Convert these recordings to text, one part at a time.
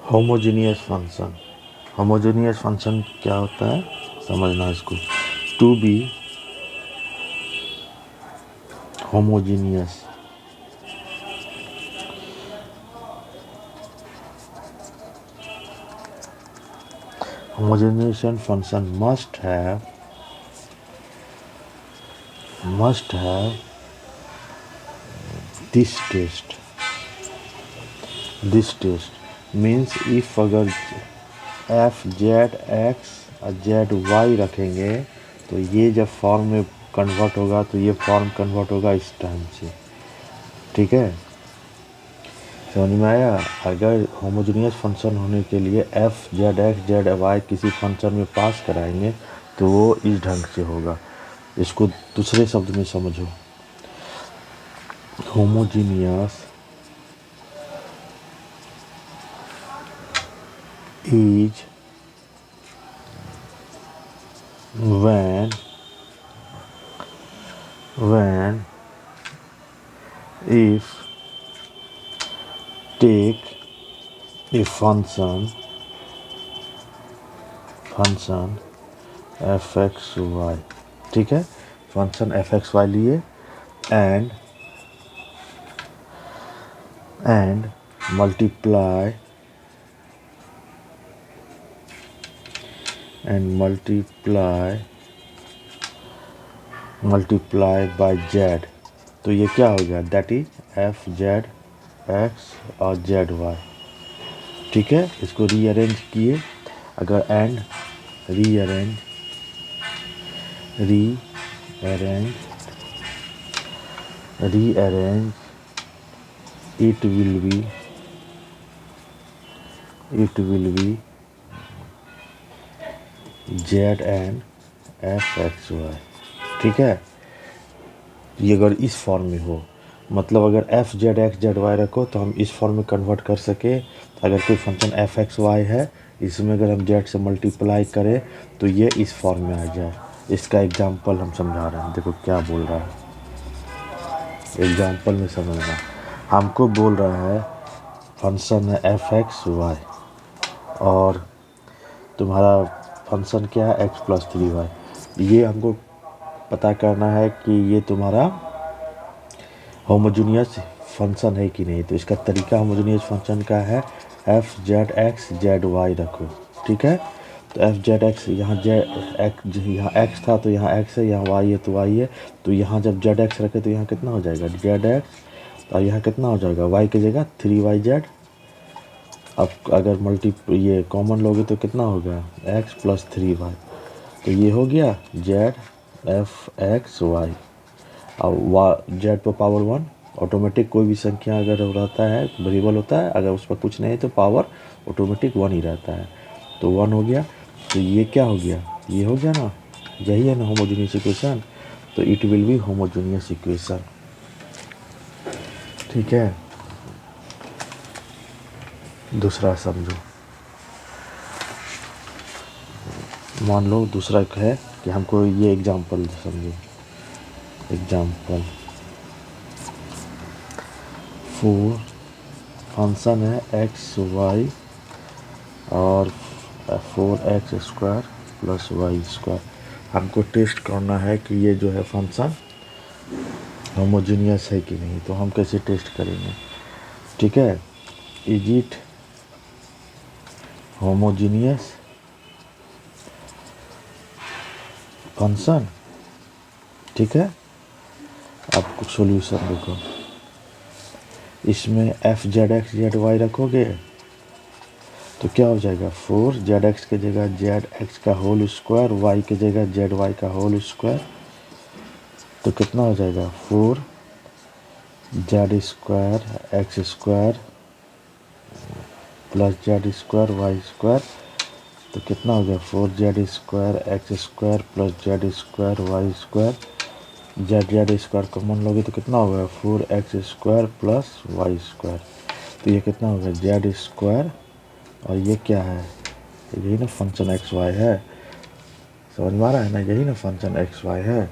Homogeneous function. Homogeneous function क्या होता है समझना इसको। To be homogeneous, homogeneous function must have this test. This test means if अगर एफ जेड एक्स और जेड वाई रखेंगे तो ये जब फॉर्म में कन्वर्ट होगा तो ये फॉर्म कन्वर्ट होगा इस टाइम से। ठीक है, समझ में आया। अगर होमोजेनियस फंक्शन होने के लिए f z x z y किसी फंक्शन में पास कराएंगे तो वो इस ढंग से होगा। इसको दूसरे शब्द में समझो। Homogeneous is when if take a function f x y, ठीक है, फंक्शन एफ एक्स वाई लिए एंड मल्टीप्लाई बाय जेड, तो ये क्या हो गया, that is f z x और जेड वाई। ठीक है, इसको रीअरेंज किए, अगर and rearrange it will be z and f x y. ठीक है, ये अगर इस फॉर्म में हो, मतलब अगर f z x z y रखो तो हम इस फॉर्म में कन्वर्ट कर सके। अगर कोई फंक्शन एफ एक्स वाई है, इसमें अगर हम जेड से मल्टीप्लाई करें तो ये इस फॉर्म में आ जाए। इसका एग्जांपल हम समझा रहे हैं, देखो क्या बोल रहा है, एग्जांपल में समझना। हमको बोल रहा है फंक्शन है एफ एक्स वाई और तुम्हारा फंक्शन क्या है एक्स प्लस थ्री वाई। ये हमको पता करना है कि ये तुम्हारा होमोजीनियस फंक्शन है कि नहीं। तो इसका तरीका होमोजीनियस फंक्शन का है f z x z y रखो। ठीक है, तो एफ जेड एक्स यहाँ यहाँ एक्स था तो यहाँ एक्स है, यहाँ वाई है तो वाई है। तो यहाँ जब जेड एक्स रखे तो यहाँ कितना हो जाएगा, जेड एक्स, और यहाँ कितना हो जाएगा, वाई की जगह थ्री वाई जेड। अब अगर ये कॉमन लोगे तो कितना हो गया, एक्स प्लस थ्री वाई। तो ये हो गया जेड एफ एक्स वाई और जेड पर पावर वन। ऑटोमेटिक कोई भी संख्या अगर रहता है वेरिएबल होता है, अगर उस पर कुछ नहीं तो पावर ऑटोमेटिक वन ही रहता है, तो वन हो गया। तो ये क्या हो गया, ये हो गया ना, यही है ना होमोजेनियस इक्वेशन। तो it will be homogeneous equation. ठीक है, दूसरा समझो। मान लो दूसरा है कि हमको ये एग्जांपल समझो। एग्जांपल फोर फंक्शन है एक्स वाई और four x square plus y square. हमको टेस्ट करना है कि ये जो है फंक्शन होमोजीनियस है कि नहीं। तो हम कैसे टेस्ट करेंगे, ठीक है, इज इट होमोजीनियस फंक्शन। ठीक है, आप कुछ सॉल्यूशन देखो, इसमें f z x z y रखोगे तो क्या हो जाएगा, फोर जेड एक्स की जगह जेड एक्स का होल स्क्वायर, वाई की जगह जेड वाई का होल स्क्वायर। तो कितना हो जाएगा, four z square x square plus z square y square. तो कितना हो गया, four z square x square plus z square y square. Z square common लोगे तो कितना हो गया, four x square plus y square. तो ये कितना हो गया, जेड स्क्वायर, और ये क्या है, यही ना फंक्शन एक्स वाई है। समझ में आ रहा है ना, यही ना फंक्शन एक्स वाई है।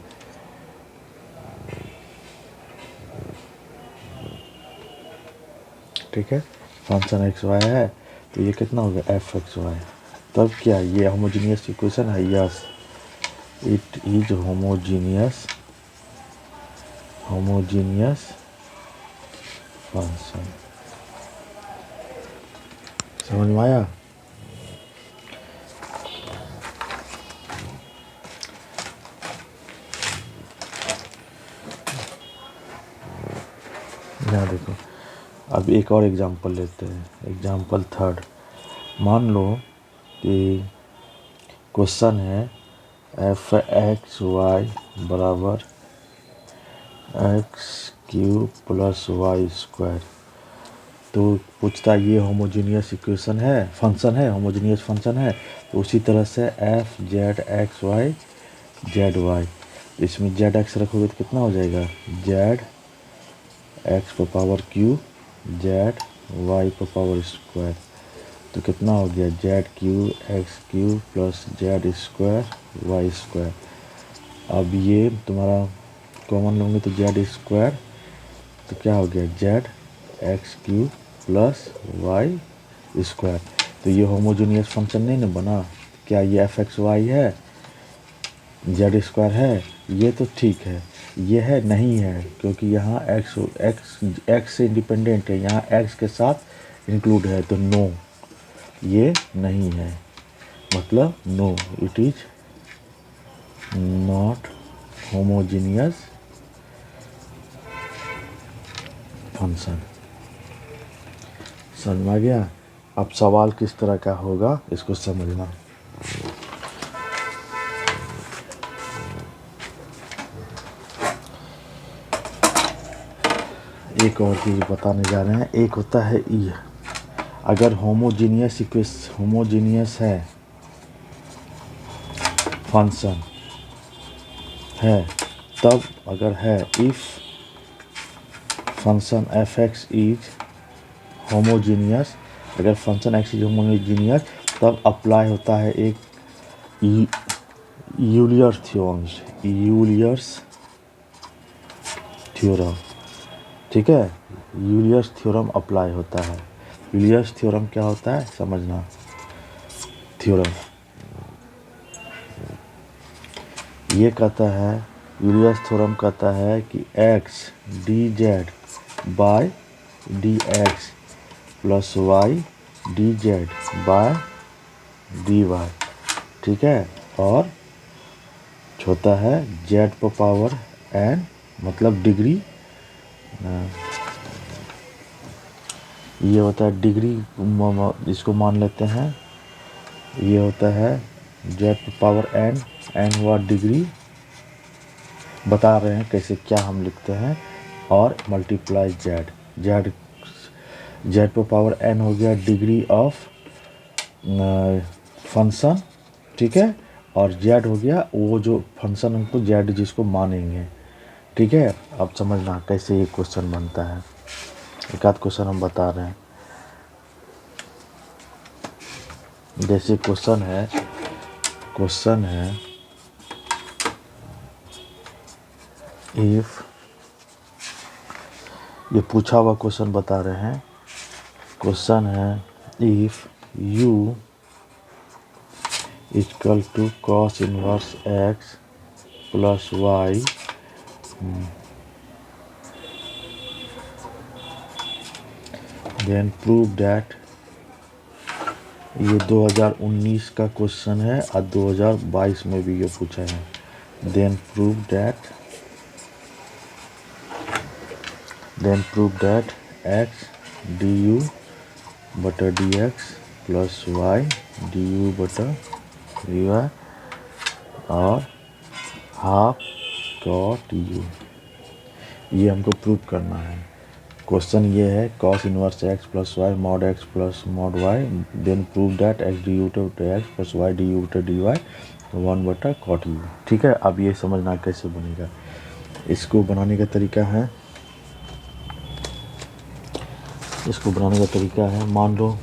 ठीक है, फंक्शन एक्स वाई है। तो ये कितना हो गया एफ एक्स वाई। तब क्या ये होमोजीनियस इक्वेशन है? Yes, it is homogeneous function. समझ में आया? यहाँ देखो, अब एक और एग्जांपल लेते हैं, एग्जांपल थर्ड। मान लो कि क्वेश्चन है एफ एक्स वाई बराबर x cube plus y square. तो पूछता है ये होमोजीनियस इक्वेशन है, फंक्शन है, होमोजीनियस फंक्शन है। तो उसी तरह से f z x y z y, इसमें जेड एक्स रखोगे तो कितना हो जाएगा? जेड एक्स पर पावर क्यू जेड वाई पर पावर स्क्वायर। तो कितना हो गया? Z cube x cube plus z square y square. अब ये तुम्हारा कॉमन लोगे तो जेड स्क्वायर, तो क्या हो गया? Z x cube plus y square. तो ये होमोजीनियस फंक्शन नहीं ना बना? क्या ये एफ एक्स वाई है, जेड स्क्वायर है? ये तो ठीक है। ये है नहीं है, क्योंकि यहाँ एक्स से इंडिपेंडेंट है, यहाँ एक्स के साथ इंक्लूड है, तो नो, ये नहीं है, मतलब no, it is not homogeneous function. समझ में आ गया? अब सवाल किस तरह का होगा इसको समझना। एक और चीज़ बताने जा रहे हैं। एक होता है ई, अगर होमोजीनियस है फंक्शन है, तब अगर है if function f x is homogeneous, अगर फंक्शन एक्स इज होमोजीनियस, तब अप्लाई होता है एक यूलियर्स थ्योरम। ठीक है, यूलियर्स थ्योरम अप्लाई होता है। यूलियर्स थ्योरम क्या होता है समझना। थ्योरम ये कहता है, यूलियर्स थ्योरम कहता है कि x d z by d x plus y d z by d y. ठीक है, और होता है जेड पर पावर एन, मतलब डिग्री, ये होता है डिग्री, इसको मान लेते हैं। ये होता है जेड पर पावर एन, एन हुआ डिग्री, बता रहे हैं कैसे क्या हम लिखते हैं, और मल्टीप्लाई जेड, जेड पर पावर एन हो गया डिग्री ऑफ फंक्शन। ठीक है, और जेड हो गया वो जो फंक्शन हमको जेड जिसको मानेंगे। ठीक है, अब समझना कैसे ये क्वेश्चन बनता है। एक आध क्वेश्चन हम बता रहे हैं। जैसे क्वेश्चन है इफ, ये पूछा हुआ क्वेश्चन बता रहे हैं। क्वेश्चन है if u equal to cos inverse x plus y then prove that, ये 2019 का क्वेश्चन है और 2022 में भी ये पूछा है। Then prove that x d u बटा d x plus y d u बटा डी वाई और हाफ कॉट यू, ये हमको प्रूव करना है। क्वेश्चन ये है cos inverse x plus y mod x plus mod y, then prove that x d u बटा x plus y d u बटा डी वाई 1 बटा कॉट यू। ठीक है, अब ये समझना कैसे बनेगा। इसको बनाने का तरीका है, मान लो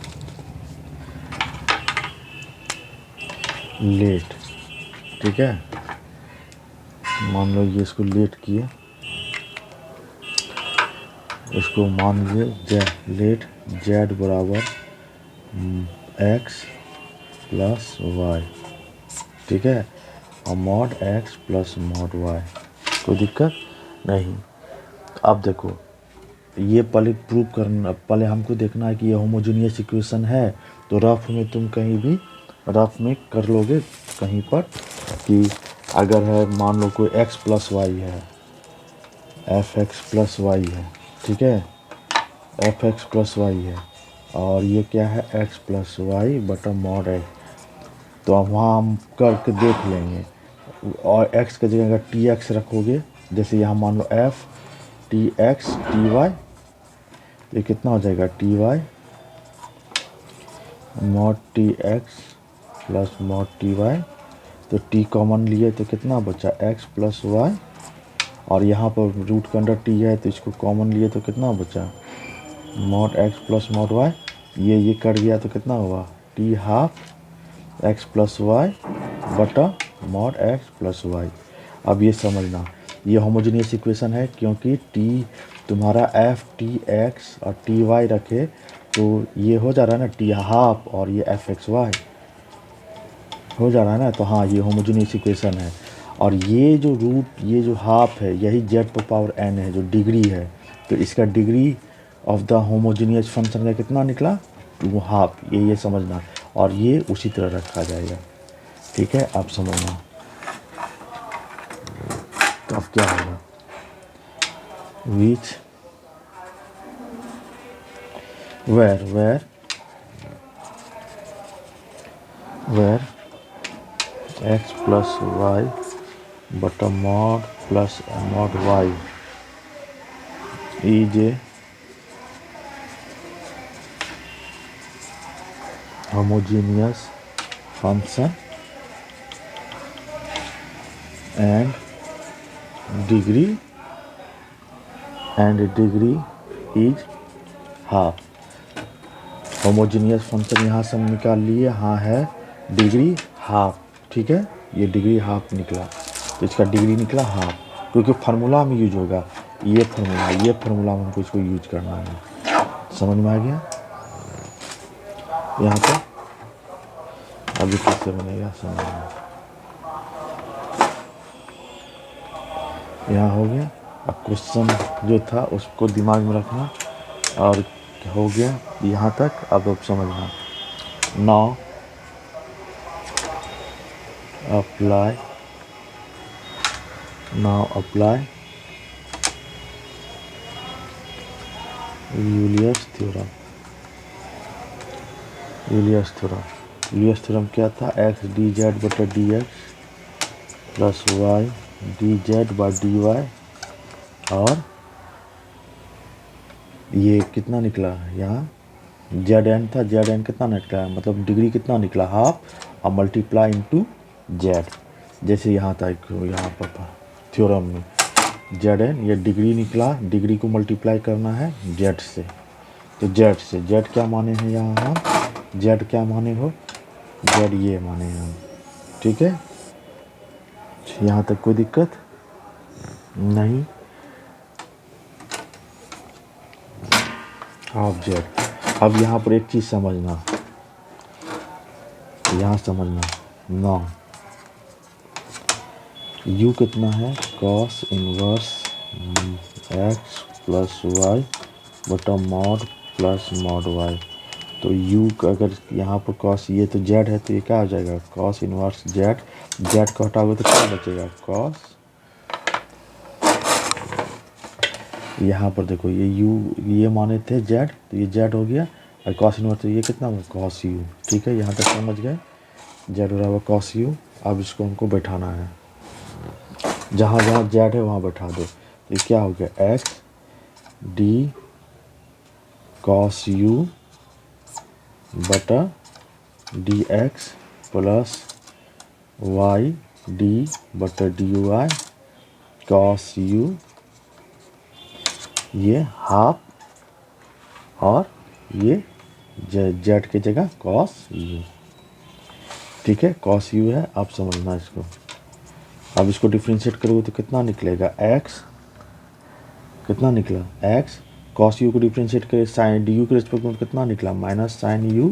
लेट, ठीक है, मान लो ये इसको लेट किए, इसको मान लीजिए लेट जेड बराबर एक्स प्लस वाई, ठीक है, और mod x plus mod y, कोई दिक्कत नहीं। अब देखो ये पहले प्रूव करना, पहले हमको देखना है कि ये होमोजेनियस इक्वेशन है। तो रफ में तुम कहीं भी रफ में कर लोगे कहीं पर कि अगर है मान लो कोई x प्लस वाई है, एफ एक्स प्लस वाई है, ठीक है, एफ एक्स प्लस वाई है, और ये क्या है x प्लस वाई बटा मॉड एक्स। तो अब वहाँ हम करके देख लेंगे, और x की जगह अगर टी एक्स रखोगे, जैसे यहाँ मान लो f t x t y, ये कितना हो जाएगा t y mod t x plus mod t y. तो टी कॉमन लिए तो कितना बचा एक्स प्लस वाई, और यहाँ पर रूट के अंडर टी है तो इसको कॉमन लिए तो कितना बचा mod x plus mod y. ये कट गया तो कितना हुआ t half x plus y बटा मॉड एक्स प्लस वाई। अब ये समझना ये होमोजेनियस इक्वेशन है क्योंकि टी तुम्हारा एफ टी एक्स और टी वाई रखे तो ये हो जा रहा है ना टी हाफ और ये एफ एक्स वाई हो जा रहा है ना। तो हाँ ये होमोजेनियस इक्वेशन है। और ये जो रूट ये जो हाफ है यही जेड पर पावर एन है जो डिग्री है, तो इसका degree of the homogeneous function का कितना निकला वो हाफ, ये समझना। और ये उसी तरह रखा जाएगा, ठीक है, आप समझना। तो अब क्या होगा which where x plus y बटा mod plus mod y is a homogeneous function and degree is half. Homogeneous function यहाँ से हम निकाल लिए, हाँ है डिग्री हाफ, ठीक है, ये डिग्री हाफ निकला, तो इसका डिग्री निकला हाफ, क्योंकि फार्मूला में यूज होगा ये फार्मूला में हमको इसको यूज करना है। समझ में आ गया यहाँ पर? अभी कैसे बनेगा समझ में, यहाँ हो गया। अब क्वेश्चन जो था उसको दिमाग में रखना, और हो गया यहाँ तक। अब समझना, नाउ अप्लाई यूलियस थ्योरम क्या था, एक्स डी जेड बटा d x plus y d z by d y, और ये कितना निकला यहाँ जेड एन था, जेड एन कितना निकला मतलब डिग्री कितना निकला हाफ, और मल्टीप्लाई इनटू जेड, जैसे यहाँ था यहाँ पर थ्योरम में जेड एन ये डिग्री निकला, डिग्री को मल्टीप्लाई करना है जेड से, तो जेड क्या माने हैं यहाँ हम, जेड क्या माने हो, जेड ये माने हैं हम, ठीक है, यहाँ तक कोई दिक्कत नहीं। Half Z. अब यहाँ पर एक चीज़ समझना, यहाँ समझना, नौ यू कितना है cos inverse x plus y बटा मॉड प्लस मॉड वाई। तो यू का अगर यहाँ पर कॉस ये तो जेड है तो ये क्या हो जाएगा कॉस इनवर्स जेड, जेड का हटाओगे तो क्या बचेगा कॉस, यहाँ पर देखो ये यू ये माने थे जेड तो ये जेड हो गया, और कॉस इनवर्स तो ये कितना हुआ कॉस यू, ठीक है, यहाँ तक समझ गए, जेड बराबर कॉस यू। अब इसको हमको बैठाना है, जहाँ जहाँ जेड है वहाँ बैठा दो, तो ये क्या हो गया एक्स डी कॉस यू बटा d x plus y d बटा डी वाई कॉस यू, ये हाफ, और ये जेड की जगह कॉस यू, ठीक है, कॉस यू है। आप समझना इसको। अब इसको डिफ्रेंशिएट करोगे तो कितना निकलेगा एक्स, कितना निकला एक्स, कॉस यू को डिफ्रेंशिएट करे साइन डी यू के रेस्पेक्ट में कितना निकला माइनस साइन यू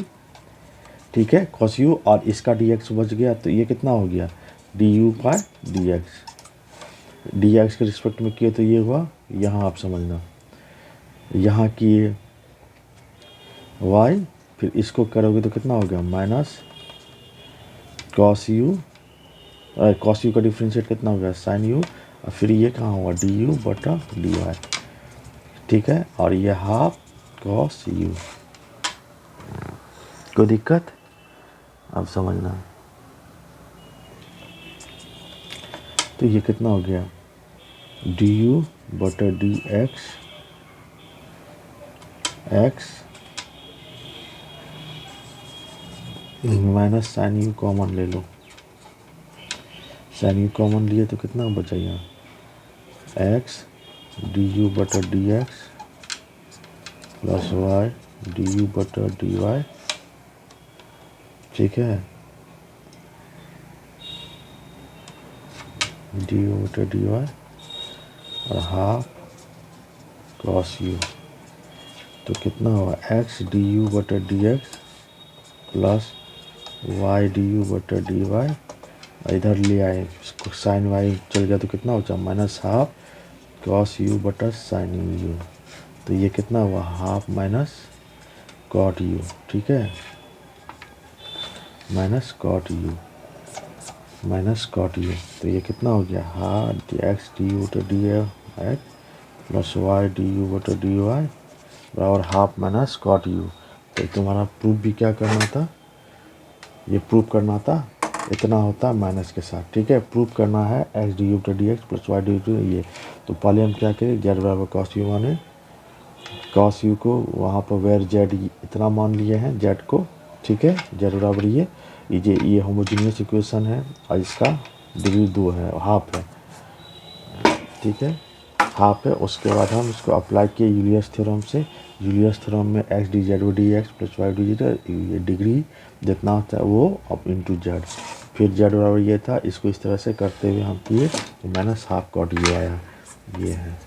ठीक है, कॉस यू, और इसका डी एक्स बच गया, तो ये कितना हो गया d u by d x. D x के रिस्पेक्ट में किए तो ये हुआ, यहाँ आप समझना, यहाँ किए वाई, फिर इसको करोगे तो कितना हो गया minus cos u, cos u का डिफ्रेंशिएट कितना हो गया साइन यू, और फिर ये कहाँ हुआ डी यू बटा डी वाई, ठीक है, और ये हाफ कॉस यू। कोई दिक्कत? अब समझना, तो ये कितना हो गया डी यू बटा d x x minus sine u common ले लो, साइन यू कॉमन लिए तो कितना बचा यहाँ एक्स डी यू बटा d x plus y d u बटा डी वाई, ठीक है, डी यू बटा डी वाई और हाफ कॉस यू, तो कितना हुआ एक्स डी यू बटा d x plus y d u बटा डी वाई, इधर ले आए इसको साइन वाई चल गया तो कितना हो जाए माइनस हाफ कॉस यू बटा साइन यू, तो ये कितना हुआ हाफ माइनस कॉट यू, ठीक है, minus cot u minus cot u, तो ये कितना हो गया हाफ एक्स डी यू बटा d x plus y d u बटा डी वाई बराबर हाफ माइनस कॉट यू। तो तुम्हारा प्रूफ भी क्या करना था, ये प्रूफ करना था, इतना होता माइनस के साथ, ठीक है, प्रूफ करना है एक्स डी यू बटा d x plus y d u ये। तो पहले हम क्या करें, जेड बराबर कॉस यू माने, कॉस यू को वहाँ पर वेर जेड इतना मान लिए हैं जेड को, ठीक है, जेड बराबर ये होमोजीनियस इक्वेशन है और इसका डिग्री 2 है, हाफ है, ठीक है, हाफ है। उसके बाद हम इसको अप्लाई किए यूलियस थ्योरम से, यूलियस थ्योरम में x d z d x plus y d z, ये डिग्री जितना होता है वो अब इंटू जेड, फिर जेड बराबर ये था, इसको इस तरह से करते हुए हम किए तो माइनस हाफ कॉट ये आया, ये है।